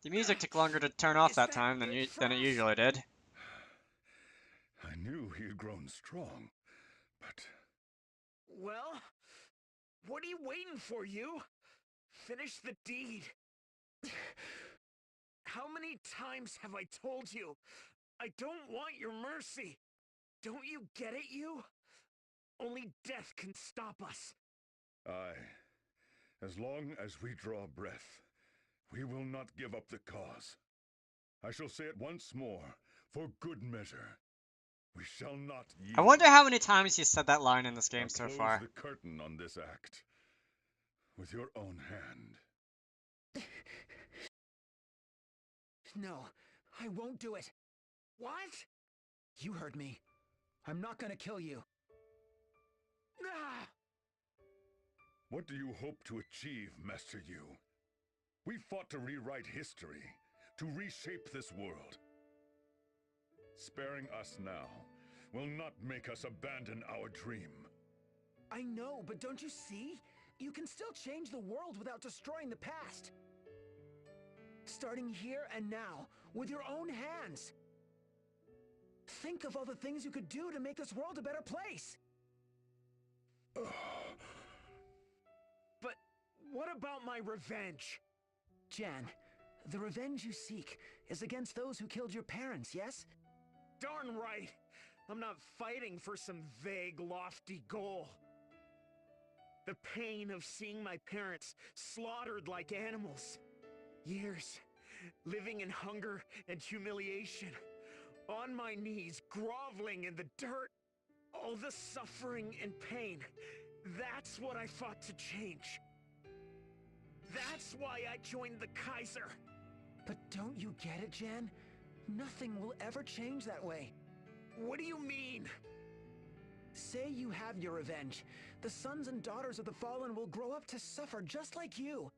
The music took longer to turn off that time than it usually did. I knew he had grown strong, but... Well, what are you waiting for, you? Finish the deed. How many times have I told you? I don't want your mercy. Don't you get it, you? Only death can stop us. Aye. As long as we draw breath, we will not give up the cause. I shall say it once more, for good measure. We shall not yield. I wonder how many times he's said that line in this game Now so close far. the curtain on this act with your own hand. No, I won't do it. What? You heard me. I'm not gonna kill you. Ah! What do you hope to achieve, Master Yu? We fought to rewrite history, to reshape this world. Sparing us now will not make us abandon our dream. I know, but don't you see? You can still change the world without destroying the past. Starting here and now, with your own hands. Think of all the things you could do to make this world a better place. But what about my revenge? Jan, the revenge you seek is against those who killed your parents, yes? Darn right. I'm not fighting for some vague, lofty goal. The pain of seeing my parents slaughtered like animals. Years, living in hunger and humiliation. On my knees, groveling in the dirt. All the suffering and pain. That's what I fought to change. That's why I joined the Kaiser. But don't you get it, Jan? Nothing will ever change that way. What do you mean? Say you have your revenge. The sons and daughters of the Fallen will grow up to suffer just like you.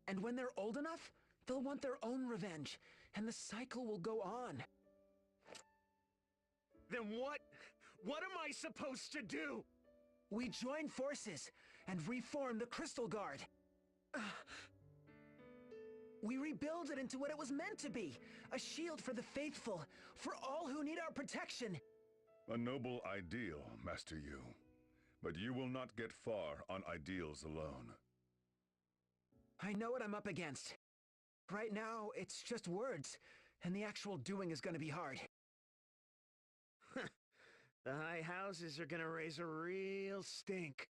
And when they're old enough, they'll want their own revenge, and the cycle will go on. Then what am I supposed to do? We join forces and reform the Crystal Guard. We rebuild it into what it was meant to be, a shield for the faithful, for all who need our protection. A noble ideal, Master Yu. But you will not get far on ideals alone. I know what I'm up against. Right now, it's just words, and the actual doing is gonna be hard. The high houses are gonna raise a real stink.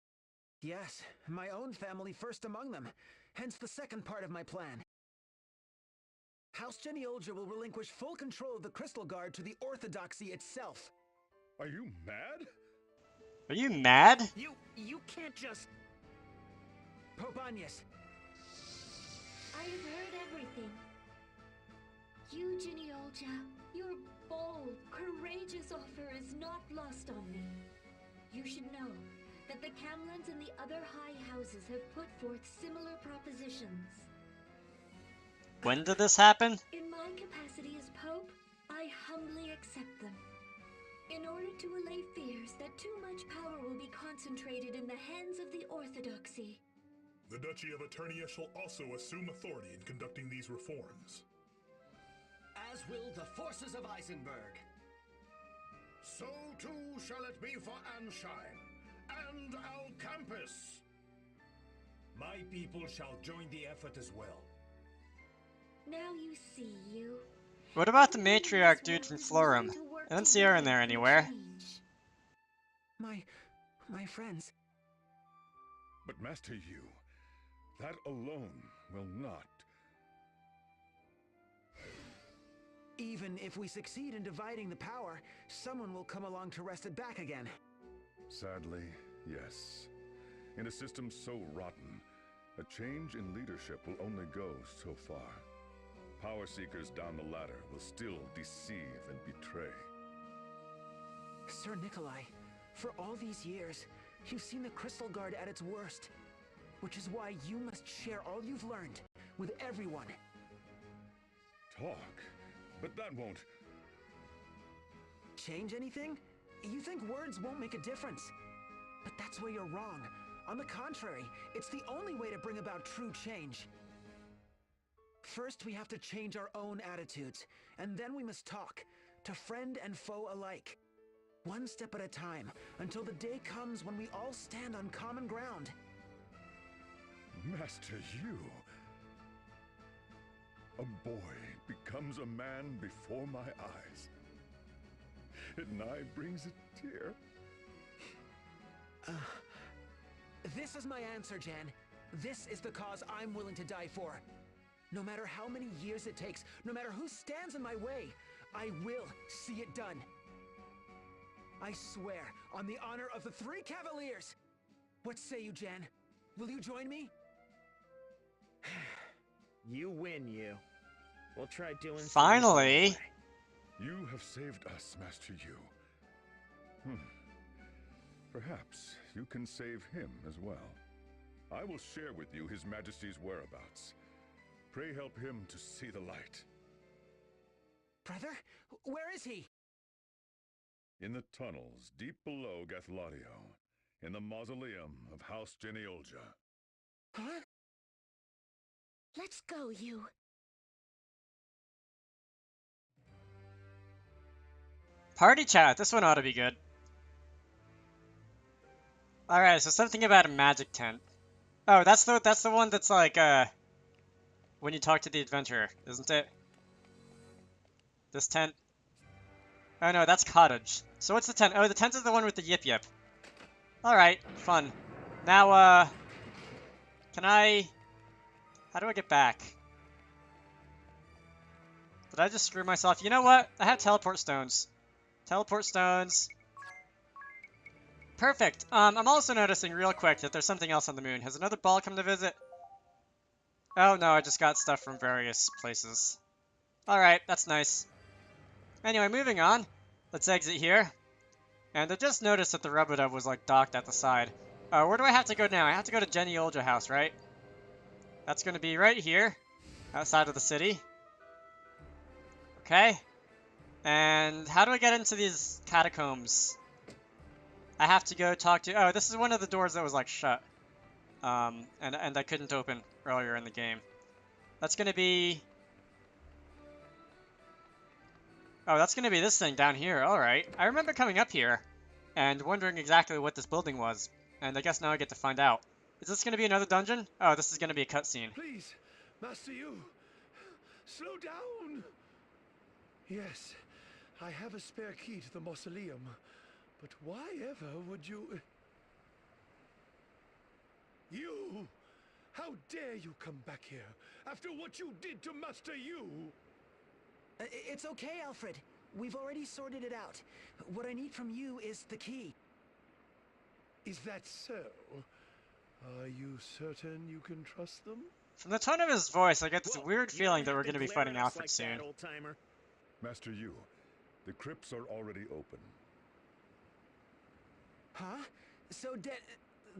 Yes, my own family first among them, hence the second part of my plan. House Genealja will relinquish full control of the Crystal Guard to the Orthodoxy itself. Are you mad? Are you mad? You can't just... Pope Agnes. I have heard everything. You, Genealja, your bold, courageous offer is not lost on me. You should know that the Camlins and the other high houses have put forth similar propositions. When did this happen? In my capacity as Pope, I humbly accept them. In order to allay fears that too much power will be concentrated in the hands of the Orthodoxy. The Duchy of Eternia shall also assume authority in conducting these reforms. As will the forces of Eisenberg. So too shall it be for Ansheim and Alcampus. My people shall join the effort as well. Now you see, you. What about the matriarch dude from Florum? I don't see her in there anywhere. My friends. But Master Yu, that alone will not. Even if we succeed in dividing the power, someone will come along to wrest it back again. Sadly, yes. In a system so rotten, a change in leadership will only go so far. Power seekers down the ladder will still deceive and betray. Sir Nikolai, for all these years, you've seen the Crystal Guard at its worst. Which is why you must share all you've learned with everyone. Talk, but that won't... Change anything? You think words won't make a difference. But that's where you're wrong. On the contrary, it's the only way to bring about true change. First, we have to change our own attitudes, and then we must talk, to friend and foe alike. One step at a time, until the day comes when we all stand on common ground. Master Yu. A boy becomes a man before my eyes. It nigh brings a tear. This is my answer, Jan. This is the cause I'm willing to die for. No matter how many years it takes, no matter who stands in my way, I will see it done. I swear, on the honor of the 3 Cavaliers. What say you, Jan? Will you join me? You win, you. We'll try doing things Finally. the right way. You have saved us, Master Yu. Perhaps you can save him as well. I will share with you His Majesty's whereabouts. Pray help him to see the light. Brother? Where is he? In the tunnels deep below Gathladio, in the mausoleum of House Geniolja. Huh? Let's go, you. Party chat. This one ought to be good. Alright, so something about a magic tent. Oh, that's the one that's like, when you talk to the adventurer, isn't it? This tent? Oh no, that's cottage. So what's the tent? Oh, the tent is the one with the yip yip. Alright, fun. Now, can I... How do I get back? Did I just screw myself? You know what? I have teleport stones. Teleport stones. Perfect. I'm also noticing real quick that there's something else on the moon. Has another ball come to visit? Oh no, I just got stuff from various places. Alright, that's nice. Anyway, moving on. Let's exit here. And I just noticed that the Rubadub was like docked at the side. Where do I have to go now? I have to go to Geniolja House, right? That's going to be right here, outside of the city. Okay. And how do I get into these catacombs? I have to go talk to... Oh, this is one of the doors that was like shut. And I couldn't open earlier in the game. That's going to be... Oh, that's going to be this thing down here. Alright. I remember coming up here and wondering exactly what this building was. And I guess now I get to find out. Is this going to be another dungeon? Oh, this is going to be a cutscene. Please, Master Yu, slow down. Yes, I have a spare key to the mausoleum, but why ever would you... You! How dare you come back here after what you did to Master Yu? It's okay, Alfred. We've already sorted it out. What I need from you is the key. Is that so? Are you certain you can trust them? From the tone of his voice, I get this Well, weird you feeling don't that we're have going to be glare fighting at us Alfred like soon. that, old-timer. Master Yu, the crypts are already open. Huh? So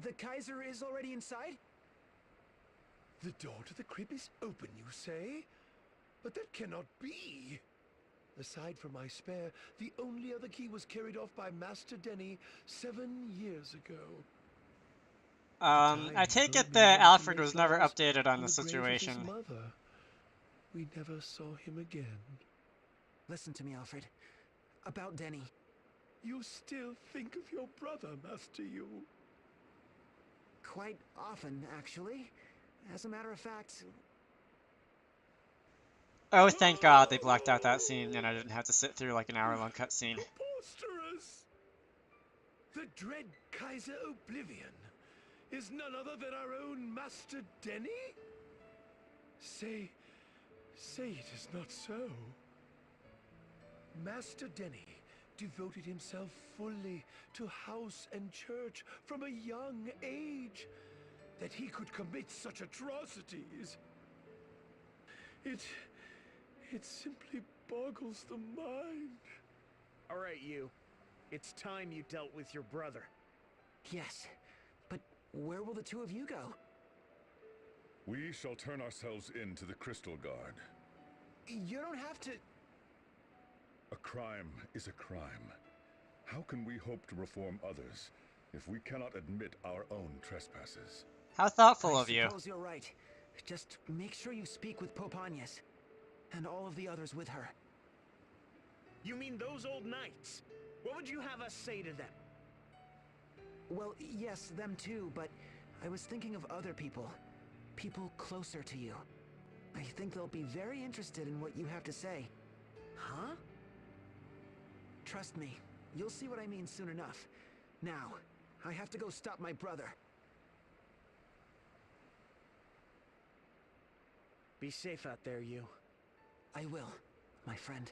the Kaiser is already inside? The door to the crypt is open, you say? But that cannot be. Aside from my spare, the only other key was carried off by Master Denny 7 years ago. I take it that Alfred was never updated on the situation. Mother. We never saw him again. Listen to me, Alfred. About Denny. You still think of your brother, Master Yu? Quite often, actually. As a matter of fact... Oh, thank God they blacked out that scene and I didn't have to sit through like an hour-long cutscene. Preposterous! The dread Kaiser Oblivion is none other than our own Master Denny? Say it is not so. Master Denny devoted himself fully to house and church from a young age. That he could commit such atrocities. It simply boggles the mind. All right, you. It's time you dealt with your brother. Yes, but where will the two of you go? We shall turn ourselves in to the Crystal Guard. You don't have to... A crime is a crime. How can we hope to reform others if we cannot admit our own trespasses? How thoughtful of I you. suppose you're right. Just make sure you speak with Popanias, and all of the others with her. You mean those old knights? What would you have us say to them? Well, yes, them too, but I was thinking of other people. People closer to you. I think they'll be very interested in what you have to say. Huh? Trust me, you'll see what I mean soon enough. Now, I have to go stop my brother. Be safe out there, you. I will, my friend.